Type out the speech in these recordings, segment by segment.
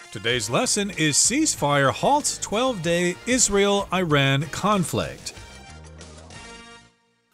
Today's lesson is Ceasefire Halts 12-Day Israel-Iran Conflict.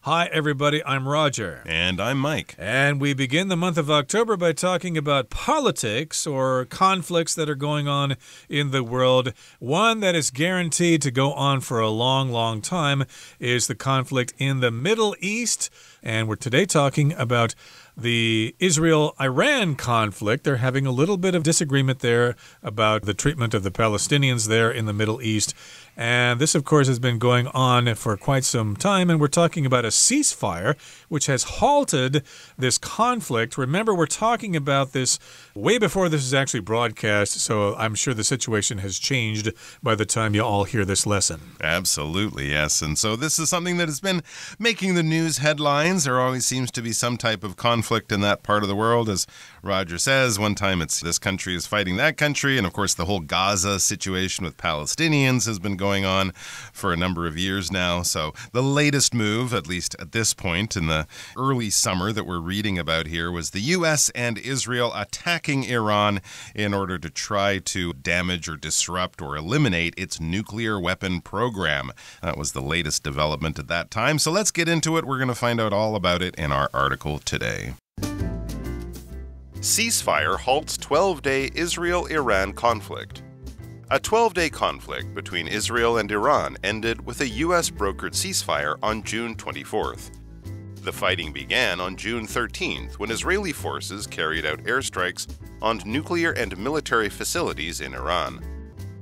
Hi, everybody. I'm Roger. And I'm Mike. And we begin the month of October by talking about politics or conflicts that are going on in the world. One that is guaranteed to go on for a long, long time is the conflict in the Middle East. And we're today talking about the Israel-Iran conflict. They're having a little bit of disagreement there about the treatment of the Palestinians there in the Middle East. And this, of course, has been going on for quite some time. And we're talking about a ceasefire, which has halted this conflict. Remember, we're talking about this way before this is actually broadcast. So I'm sure the situation has changed by the time you all hear this lesson. Absolutely, yes. And so this is something that has been making the news headlines. There always seems to be some type of conflict in that part of the world. As Roger says, one time it's this country is fighting that country. And of course, the whole Gaza situation with Palestinians has been going on for a number of years now. So the latest move, at least at this point in the early summer that we're reading about here, was the U.S. and Israel attacking Iran in order to try to damage or disrupt or eliminate its nuclear weapon program. That was the latest development at that time. So let's get into it. We're going to find out all about it in our article today. Ceasefire halts 12-day Israel-Iran conflict. A 12-day conflict between Israel and Iran ended with a U.S.-brokered ceasefire on June 24th. The fighting began on June 13th when Israeli forces carried out airstrikes on nuclear and military facilities in Iran.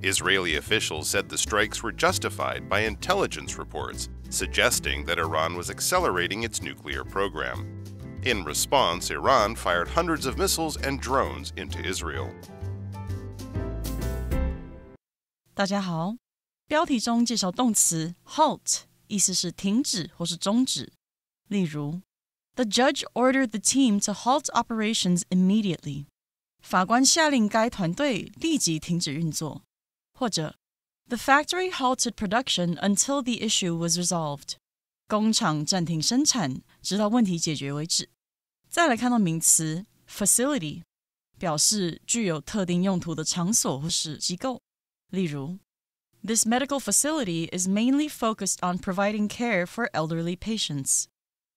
Israeli officials said the strikes were justified by intelligence reports suggesting that Iran was accelerating its nuclear program. In response, Iran fired hundreds of missiles and drones into Israel. 大家好，标题中介绍动词 halt， 意思是停止或是终止。例如 The judge ordered the team to halt operations immediately. 法官下令该团队立即停止运作。或者 The factory halted production until the issue was resolved. 工厂暂停生产，直到问题解决为止。再来看到名词 facility， 表示具有特定用途的场所或是机构。例如 This medical facility is mainly focused on providing care for elderly patients.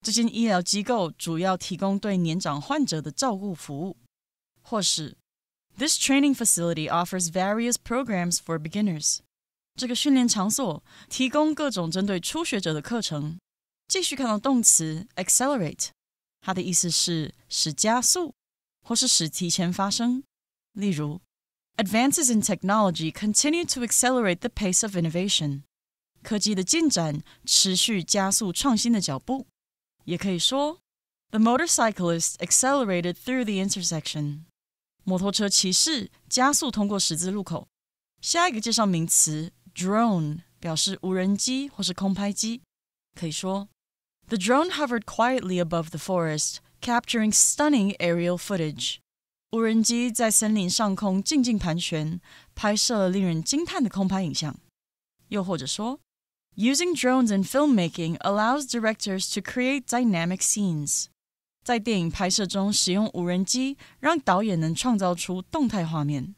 这间医疗机构主要提供对年长患者的照顾服务。或是 This training facility offers various programs for beginners. 这个训练场所提供各种针对初学者的课程。继续看到动词 accelerate， 它的意思是使加速或是使提前发生。例如Advances in technology continue to accelerate the pace of innovation. 科技的进展持续加速创新的脚步。也可以说 The motorcyclist accelerated through the intersection. 摩托车骑士加速通过十字路口。下一个介绍名词 drone， 表示无人机或是空拍机。可以说 The drone hovered quietly above the forest, capturing stunning aerial footage.无人机在森林上空静静盘旋，拍摄了令人惊叹的空拍影像。又或者说 Using drones in filmmaking allows directors to create dynamic scenes. 在电影拍摄中使用无人机，让导演能创造出动态画面。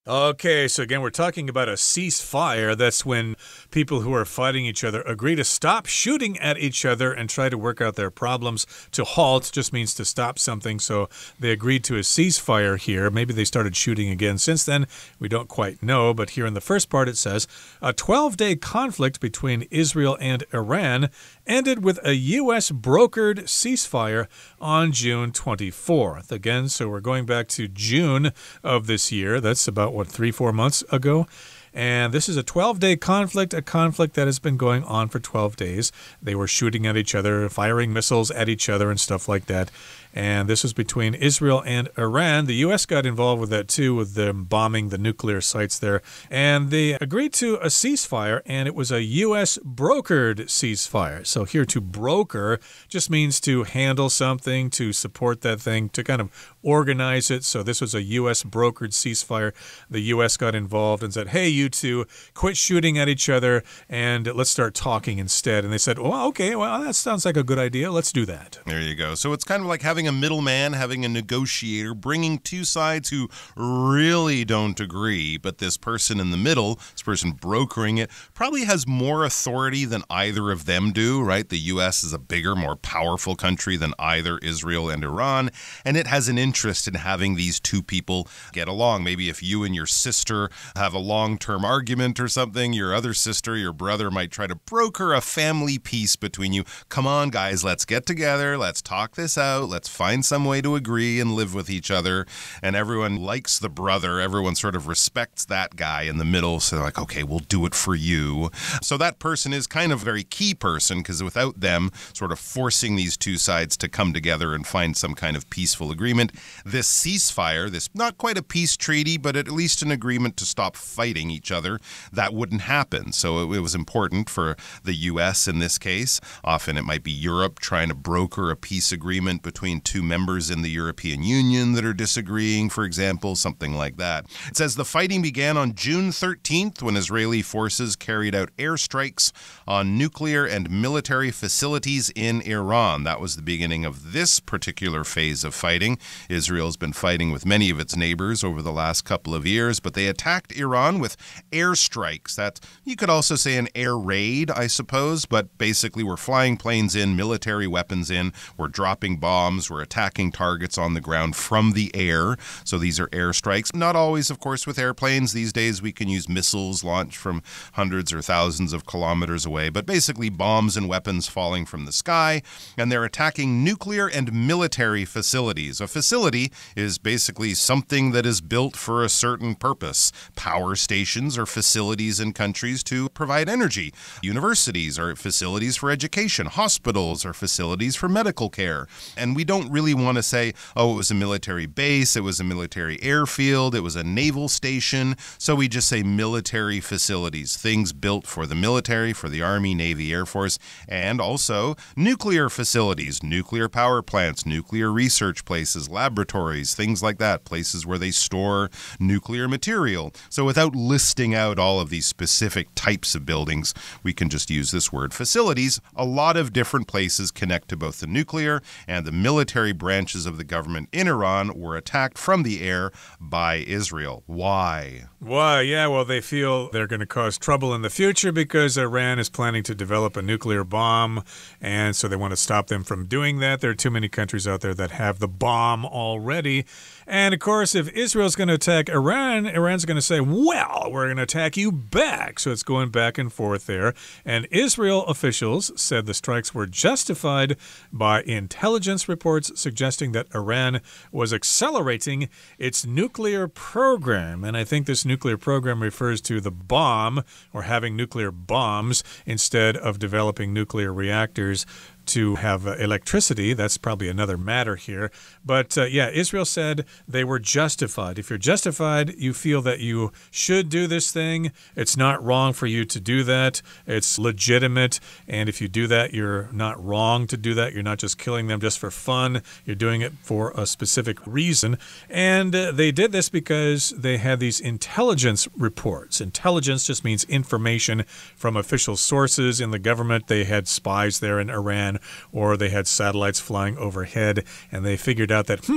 Okay, so again, we're talking about a ceasefire. That's when people who are fighting each other agree to stop shooting at each other and try to work out their problems. To halt just means to stop something, so they agreed to a ceasefire here. Maybe they started shooting again since then. We don't quite know, but here in the first part it says, a 12-day conflict between Israel and Iran ended with a U.S.-brokered ceasefire on June 24th. Again, so we're going back to June of this year. That's about 3-4 months ago. And this is a 12-day conflict, a conflict that has been going on for 12 days. They were shooting at each other, firing missiles at each other and stuff like that. And this was between Israel and Iran. The U.S. got involved with that too, with them bombing the nuclear sites there. And they agreed to a ceasefire, and it was a U.S.-brokered ceasefire. So here to broker just means to handle something, to support that thing, to kind of organize it. So this was a U.S.-brokered ceasefire. The U.S. got involved and said, hey, you you to quit shooting at each other and let's start talking instead. And they said, well, okay, well, that sounds like a good idea. Let's do that. There you go. So it's kind of like having a middleman, having a negotiator, bringing two sides who really don't agree. But this person in the middle, this person brokering it, probably has more authority than either of them do, right? The U.S. is a bigger, more powerful country than either Israel and Iran, and it has an interest in having these two people get along. Maybe if you and your sister have a long-term argument or something, your other sister, your brother might try to broker a family peace between you. Come on, guys, let's get together. Let's talk this out. Let's find some way to agree and live with each other. And everyone likes the brother. Everyone sort of respects that guy in the middle. So they're like, okay, we'll do it for you. So that person is kind of a very key person because without them sort of forcing these two sides to come together and find some kind of peaceful agreement, this ceasefire, this not quite a peace treaty, but at least an agreement to stop fighting each other, that wouldn't happen. So it was important for the U.S. in this case. Often it might be Europe trying to broker a peace agreement between two members in the European Union that are disagreeing, for example, something like that. It says the fighting began on June 13th when Israeli forces carried out airstrikes on nuclear and military facilities in Iran. That was the beginning of this particular phase of fighting. Israel's been fighting with many of its neighbors over the last couple of years, but they attacked Iran with airstrikes. That, you could also say an air raid, I suppose, but basically we're flying planes in, military weapons in, we're dropping bombs, we're attacking targets on the ground from the air. So these are airstrikes. Not always, of course, with airplanes. These days we can use missiles launched from hundreds or thousands of kilometers away, but basically bombs and weapons falling from the sky, and they're attacking nuclear and military facilities. A facility is basically something that is built for a certain purpose. Power stations are facilities in countries to provide energy. Universities are facilities for education. Hospitals are facilities for medical care. And we don't really want to say, oh, it was a military base, it was a military airfield, it was a naval station. So we just say military facilities, things built for the military, for the Army, Navy, Air Force, and also nuclear facilities, nuclear power plants, nuclear research places, laboratories, things like that, places where they store nuclear material. So without listing out all of these specific types of buildings, we can just use this word facilities. A lot of different places connect to both the nuclear and the military branches of the government in Iran were attacked from the air by Israel. Why? Why? Yeah, well, they feel they're going to cause trouble in the future because Iran is planning to develop a nuclear bomb, and so they want to stop them from doing that. There are too many countries out there that have the bomb already. And, of course, if Israel's going to attack Iran, Iran's going to say, well, we're going to attack you back. So it's going back and forth there. And Israel officials said the strikes were justified by intelligence reports suggesting that Iran was accelerating its nuclear program. And I think this nuclear program refers to the bomb, or having nuclear bombs instead of developing nuclear reactors to have electricity. That's probably another matter here. But yeah, Israel said they were justified. If you're justified, you feel that you should do this thing. It's not wrong for you to do that. It's legitimate. And if you do that, you're not wrong to do that. You're not just killing them just for fun. You're doing it for a specific reason. And they did this because they had these intelligence reports. Intelligence just means information from official sources in the government. They had spies there in Iran, or they had satellites flying overhead, and they figured out that,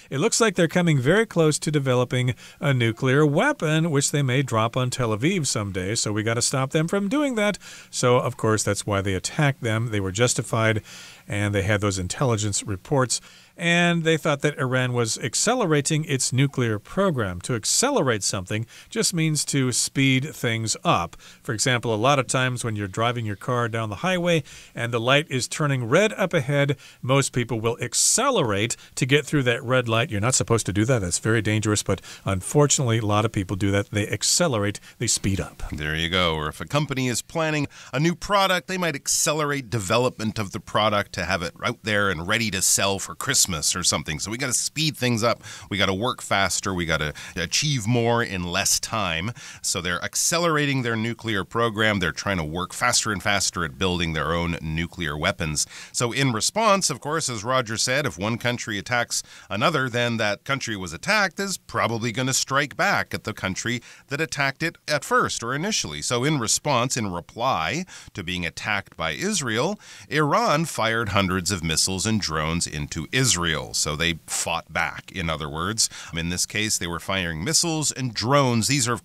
it looks like they're coming very close to developing a nuclear weapon, which they may drop on Tel Aviv someday, so we got to stop them from doing that. So, of course, that's why they attacked them. They were justified, and they had those intelligence reports. And they thought that Iran was accelerating its nuclear program. To accelerate something just means to speed things up. For example, a lot of times when you're driving your car down the highway and the light is turning red up ahead, most people will accelerate to get through that red light. You're not supposed to do that. That's very dangerous, but unfortunately, a lot of people do that. They accelerate, they speed up. There you go. Or if a company is planning a new product, they might accelerate development of the product to have it out there and ready to sell for Christmas or something. So we got to speed things up. We got to work faster. We got to achieve more in less time. So they're accelerating their nuclear program. They're trying to work faster and faster at building their own nuclear weapons. weapons. So in response, of course, as Roger said, if one country attacks another, then that country was attacked is probably going to strike back at the country that attacked it at first or initially. So in response, in reply to being attacked by Israel, Iran fired hundreds of missiles and drones into Israel. So they fought back, in other words. In this case, they were firing missiles and drones. These are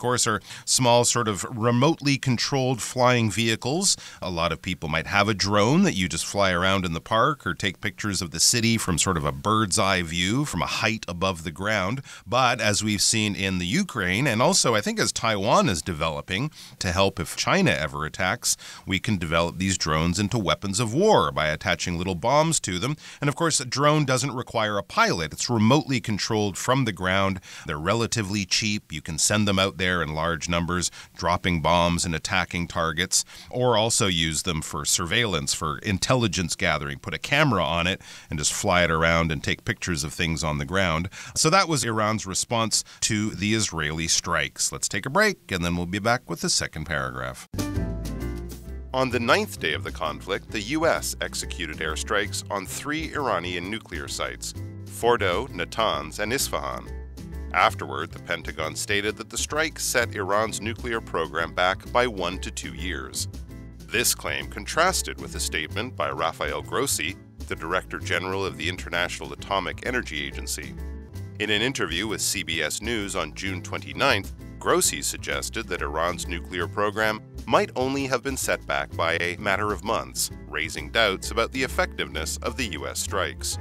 small sort of remotely controlled flying vehicles. A lot of people might have a drone that you just fly around in the park or take pictures of the city from sort of a bird's eye view from a height above the ground. But as we've seen in the Ukraine, and also I think as Taiwan is developing to help if China ever attacks, we can develop these drones into weapons of war by attaching little bombs to them. And of course, a drone doesn't require a pilot. It's remotely controlled from the ground. They're relatively cheap. You can send them out there in large numbers, dropping bombs and attacking targets, or also use them for surveillance, for intelligence gathering. Put a camera on it and just fly it around and take pictures of things on the ground. So that was Iran's response to the Israeli strikes. Let's take a break, and then we'll be back with the second paragraph. On the 9th day of the conflict, the U.S. executed airstrikes on 3 Iranian nuclear sites, Fordow, Natanz, and Isfahan. Afterward, the Pentagon stated that the strike set Iran's nuclear program back by 1 to 2 years. This claim contrasted with a statement by Rafael Grossi, the Director General of the International Atomic Energy Agency. In an interview with CBS News on June 29th, Grossi suggested that Iran's nuclear program might only have been set back by a matter of months, raising doubts about the effectiveness of the U.S. strikes.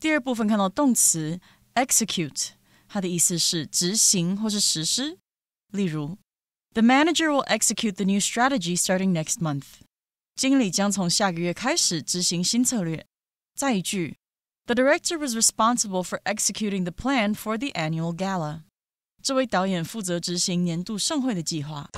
第二部分看到动词 execute， 它的意思是执行或是实施。例如 The manager will execute the new strategy starting next month. 经理将从下个月开始执行新策略。再一句 The director was responsible for executing the plan for the annual gala. 这位导演负责执行年度盛会的计划。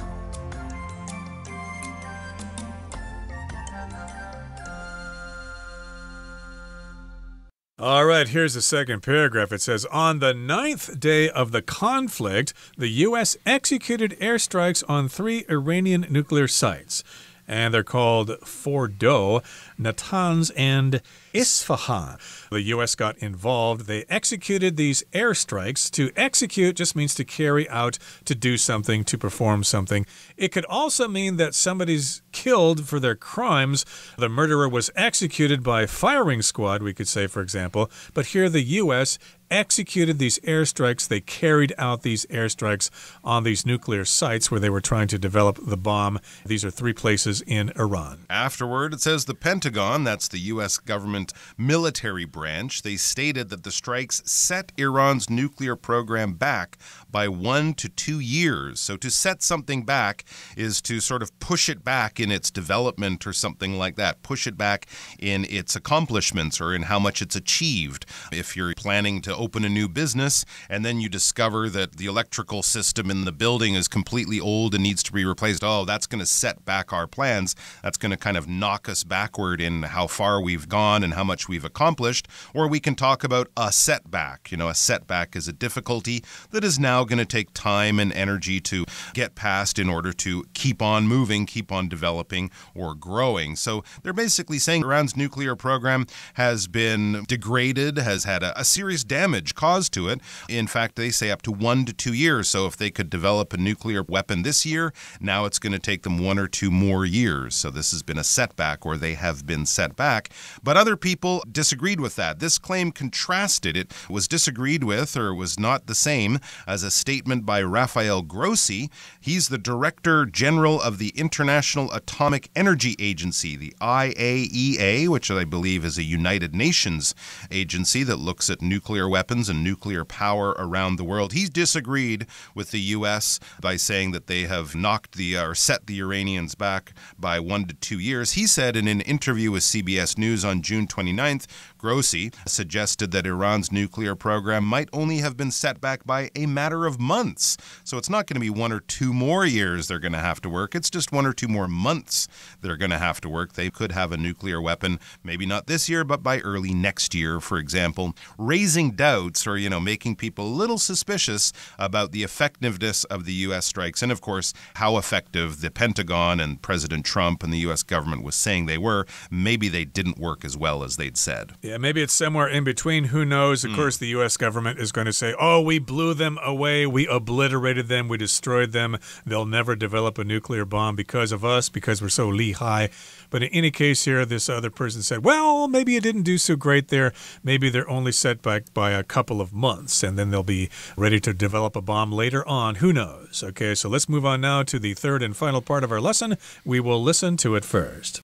All right, here's the second paragraph. It says, on the 9th day of the conflict, the U.S. executed airstrikes on 3 Iranian nuclear sites. And they're called Fordow, Natanz, and Isfahan. The U.S. got involved. They executed these airstrikes. To execute just means to carry out, to do something, to perform something. It could also mean that somebody's killed for their crimes. The murderer was executed by a firing squad, we could say, for example. But here the U.S. executed these airstrikes. They carried out these airstrikes on these nuclear sites where they were trying to develop the bomb. These are 3 places in Iran. Afterward, it says the Pentagon, that's the U.S. government military branch, they stated that the strikes set Iran's nuclear program back by 1 to 2 years. So to set something back is to sort of push it back in its development or something like that. Push it back in its accomplishments or in how much it's achieved. If you're planning to open a new business and then you discover that the electrical system in the building is completely old and needs to be replaced, that's going to set back our plans. That's going to kind of knock us backward in how far we've gone and how much we've accomplished. Or we can talk about a setback. A setback is a difficulty that is now going to take time and energy to get past in order to keep on moving, keep on developing or growing. So they're basically saying Iran's nuclear program has been degraded, has had a serious damage caused to it. In fact, they say up to 1 to 2 years. So if they could develop a nuclear weapon this year, now it's going to take them 1 or 2 more years. So this has been a setback, or they have been set back. But other people disagreed with that. This claim contrasted. It was disagreed with, or was not the same as a statement by Rafael Grossi. He's the Director General of the International Atomic Energy Agency, the IAEA, which I believe is a United Nations agency that looks at nuclear weapons and nuclear power around the world. He's disagreed with the U.S. by saying that they have knocked or set the Iranians back by 1 to 2 years. He said in an interview with CBS News on June June 29th, Grossi suggested that Iran's nuclear program might only have been set back by a matter of months. So it's not going to be 1 or 2 more years they're going to have to work. It's just 1 or 2 more months they're going to have to work. They could have a nuclear weapon, maybe not this year, but by early next year, for example, raising doubts or, making people a little suspicious about the effectiveness of the U.S. strikes and, of course, how effective the Pentagon and President Trump and the U.S. government was saying they were. Maybe they didn't work as well as they'd said. Yeah, maybe it's somewhere in between. Who knows? Of course, the U.S. government is going to say, oh, we blew them away. We obliterated them. We destroyed them. They'll never develop a nuclear bomb because of us, because we're so lihai. But in any case here, this other person said, well, maybe it didn't do so great there. Maybe they're only set back by a couple of months, and then they'll be ready to develop a bomb later on. Who knows? Okay, so let's move on now to the third and final part of our lesson. We will listen to it first.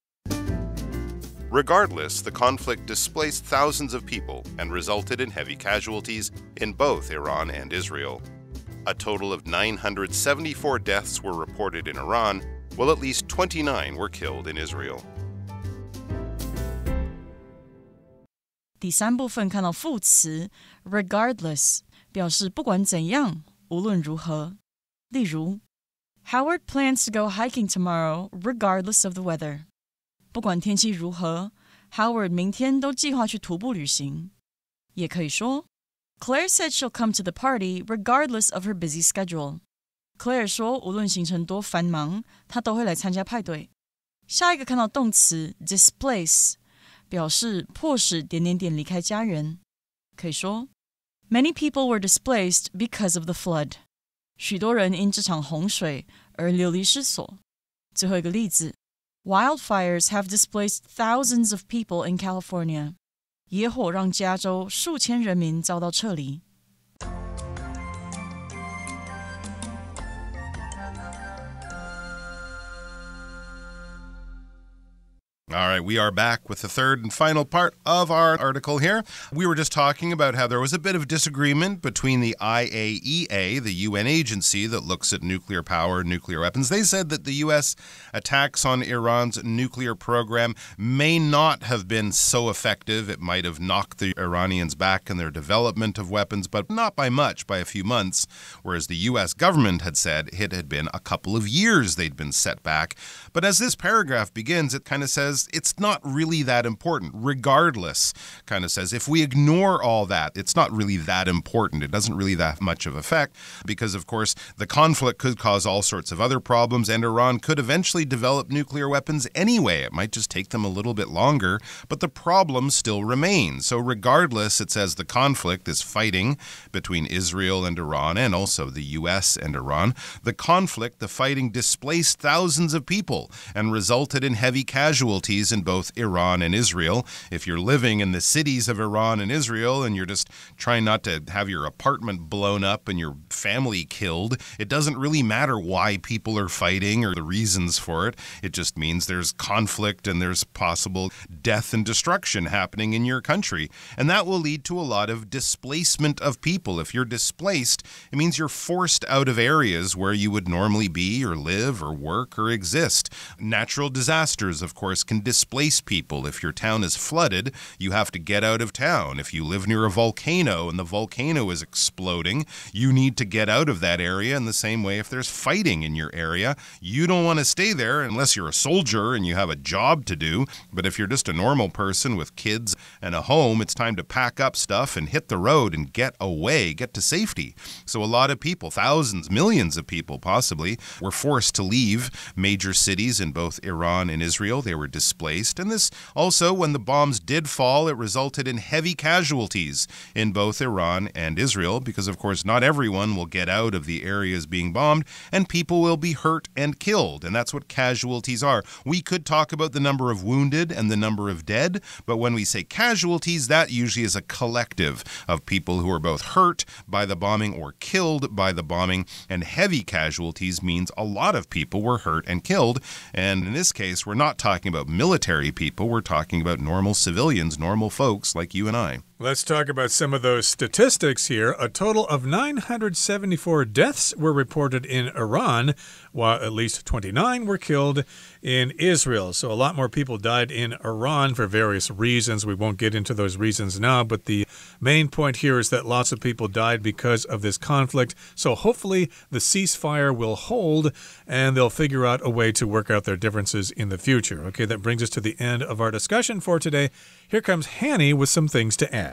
Regardless, the conflict displaced thousands of people and resulted in heavy casualties in both Iran and Israel. A total of 974 deaths were reported in Iran, while at least 29 were killed in Israel. 第三部分看到副词 regardless 表示不管怎样，无论如何。例如 Howard plans to go hiking tomorrow regardless of the weather. 不管天气如何 Howard 明天都计划去徒步旅行。也可以说 Claire said she'll come to the party regardless of her busy schedule. Claire 说无论行程多繁忙，她都会来参加派对。下一个看到动词 displace 表示迫使点点点离开家园。可以说 Many people were displaced because of the flood. 许多人因这场洪水而流离失所。最后一个例子 Wildfires have displaced thousands of people in California. 野火让加州数千人民遭到撤离。All right, we are back with the third and final part of our article here. We were just talking about how there was a bit of disagreement between the IAEA, the UN agency that looks at nuclear power, nuclear weapons. They said that the U.S. attacks on Iran's nuclear program may not have been so effective. It might have knocked the Iranians back in their development of weapons, but not by much, by a few months, whereas the U.S. government had said it had been a couple of years they'd been set back. But as this paragraph begins, it kind of says, it's not really that important. Regardless, kind of says, if we ignore all that, it's not really that important. It doesn't really that much of effect because, of course, the conflict could cause all sorts of other problems and Iran could eventually develop nuclear weapons anyway. It might just take them a little bit longer, but the problem still remains. So regardless, it says the conflict, this fighting between Israel and Iran and also the U.S. and Iran, the conflict, the fighting displaced thousands of people and resulted in heavy casualties in both Iran and Israel. If you're living in the cities of Iran and Israel and you're just trying not to have your apartment blown up and your family killed, it doesn't really matter why people are fighting or the reasons for it. It just means there's conflict and there's possible death and destruction happening in your country. And that will lead to a lot of displacement of people. If you're displaced, it means you're forced out of areas where you would normally be or live or work or exist. Natural disasters, of course, can displace people. If your town is flooded, you have to get out of town. If you live near a volcano and the volcano is exploding, you need to get out of that area. In the same way, if there's fighting in your area, you don't want to stay there unless you're a soldier and you have a job to do. But if you're just a normal person with kids and a home, it's time to pack up stuff and hit the road and get away, get to safety. So a lot of people, thousands, millions of people possibly, were forced to leave major cities in both Iran and Israel. They were displaced. And this also, when the bombs did fall, it resulted in heavy casualties in both Iran and Israel because, of course, not everyone will get out of the areas being bombed and people will be hurt and killed. And that's what casualties are. We could talk about the number of wounded and the number of dead, but when we say casualties, that usually is a collective of people who are both hurt by the bombing or killed by the bombing. And heavy casualties means a lot of people were hurt and killed. And in this case, we're not talking about military people. We're talking about normal civilians, normal folks like you and I. Let's talk about some of those statistics here. A total of 974 deaths were reported in Iran, while at least 29 were killed in Israel. So a lot more people died in Iran for various reasons. We won't get into those reasons now, but the main point here is that lots of people died because of this conflict. So hopefully the ceasefire will hold and they'll figure out a way to work out their differences in the future. Okay, that brings us to the end of our discussion for today. Here comes Hanny with some things to add.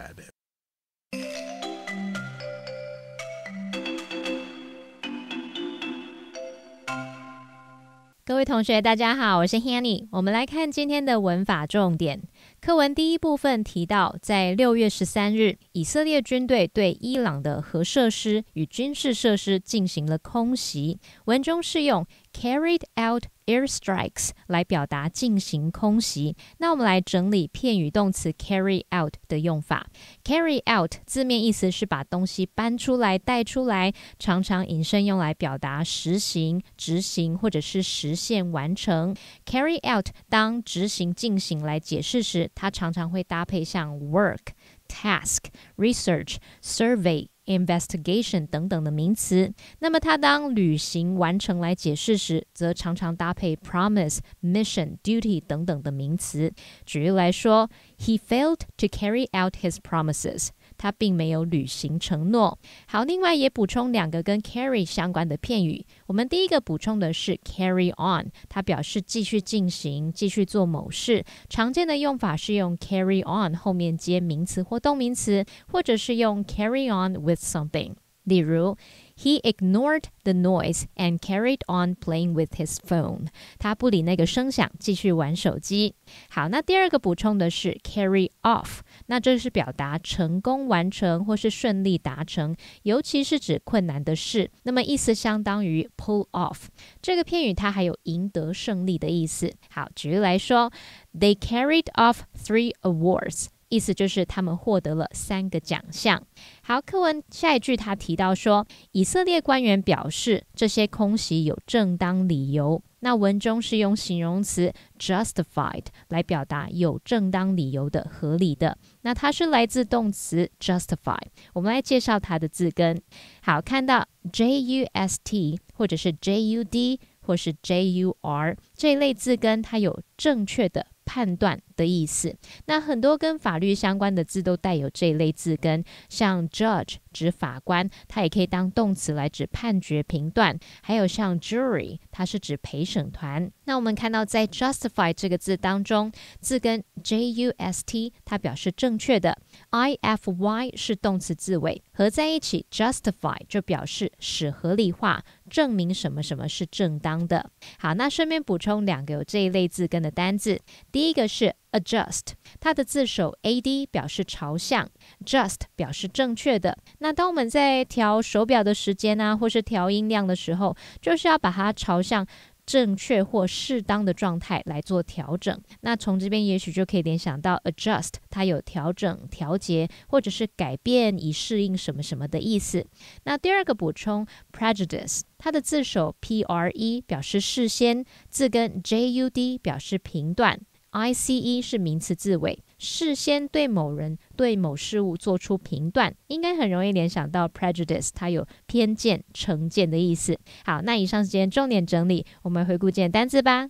各位同学大家好，我是 Hanny。 我们来看今天的文法重点。课文第一部分提到，在6月13日，以色列军队对伊朗的核设施与军事设施进行了空袭。文中是用 carried out airstrikes 来表达进行空袭。那我们来整理片语动词 carry out 的用法。carry out 字面意思是把东西搬出来带出来，常常引申用来表达实行、执行或者是实现完成。carry out 当执行进行来解释时，它常常会搭配像 work、task、research、survey、investigation 等等的名词。那么它当履行完成来解释时，则常常搭配 promise、mission、duty 等等的名词。举例来说， He failed to carry out his promises。他并没有履行承诺。好，另外也补充2个跟 carry 相关的片语。我们第一个补充的是 carry on， 它表示继续进行、继续做某事。常见的用法是用 carry on 后面接名词或动名词，或者是用 carry on with something。例如 He ignored the noise and carried on playing with his phone. 他不理那个声响，继续玩手机。好，那第二个补充的是 carry off， 那这是表达成功完成或是顺利达成，尤其是指困难的事。那么意思相当于 pull off。这个片语它还有赢得胜利的意思。好，举例来说 They carried off 3 awards。意思就是他们获得了3个奖项。好，课文下一句他提到说，以色列官员表示这些空袭有正当理由。那文中是用形容词 justified 来表达有正当理由的、合理的。那它是来自动词 justify。我们来介绍它的字根。好，看到 just 或者是 jud 或是 jur 这一类字根，它有正确的、判断的意思。那很多跟法律相关的字都带有这一类字根，像 judge 指法官，它也可以当动词来指判决、评断。还有像 jury， 它是指陪审团。那我们看到在 justify 这个字当中，字根 just 它表示正确的， ify 是动词字尾，合在一起 justify 就表示使合理化，证明什么什么是正当的。好，那顺便补充2个有这一类字根的单字。第一个是 adjust， 它的字首 ad 表示朝向， just 表示正确的。那当我们在调手表的时间啊，或是调音量的时候，就是要把它朝向正确或适当的状态来做调整。那从这边也许就可以联想到 adjust， 它有调整、调节或者是改变以适应什么什么的意思。那第二个补充 prejudice， 它的字首 pre 表示事先，字根 jud 表示评断，ice 是名词字尾，事先对某人、对某事物做出评断，应该很容易联想到 prejudice， 它有偏见、成见的意思。好，那以上是今天重点整理，我们回顾今天单字吧。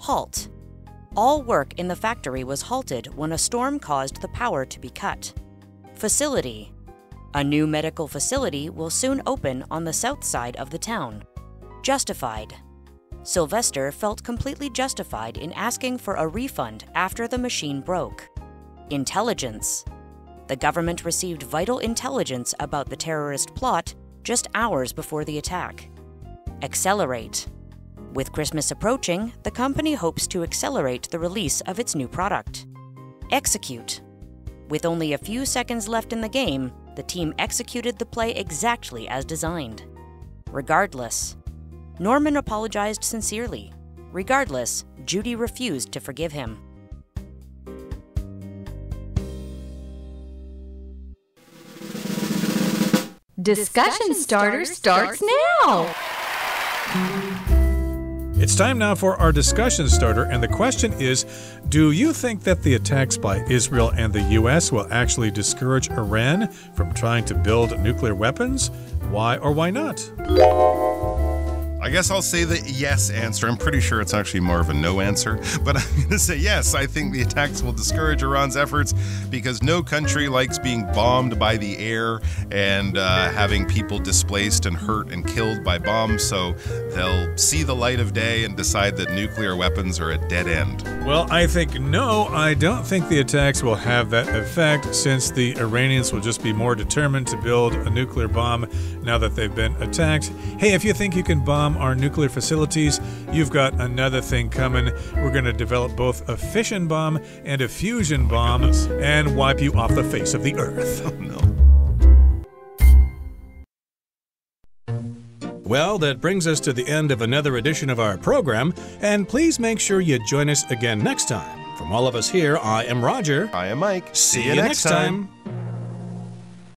Halt. All work in the factory was halted when a storm caused the power to be cut. Facility. A new medical facility will soon open on the south side of the town. Justified.Sylvester felt completely justified in asking for a refund after the machine broke. Intelligence. The government received vital intelligence about the terrorist plot just hours before the attack. Accelerate. With Christmas approaching, the company hopes to accelerate the release of its new product. Execute. With only a few seconds left in the game, the team executed the play exactly as designed. Regardless.Norman apologized sincerely. Regardless, Judy refused to forgive him. Discussion starter starts now! It's time now for our discussion starter, and the question is, do you think that the attacks by Israel and the U.S. will actually discourage Iran from trying to build nuclear weapons? Why or why not? I guess I'll say the yes answer. I'm pretty sure it's actually more of a no answer, but I'm going to say yes. I think the attacks will discourage Iran's efforts because no country likes being bombed by the air and having people displaced and hurt and killed by bombs, so they'll see the light of day and decide that nuclear weapons are a dead end. Well, I think no. I don't think the attacks will have that effect since the Iranians will just be more determined to build a nuclear bomb now that they've been attacked. Hey, if you think you can bomb our nuclear facilities, you've got another thing coming. We're going to develop both a fission bomb and a fusion bomb and wipe you off the face of the earth. Oh, no. Well, that brings us to the end of another edition of our program, and please make sure you join us again next time. From all of us here, I am Roger. I am Mike. See you next time.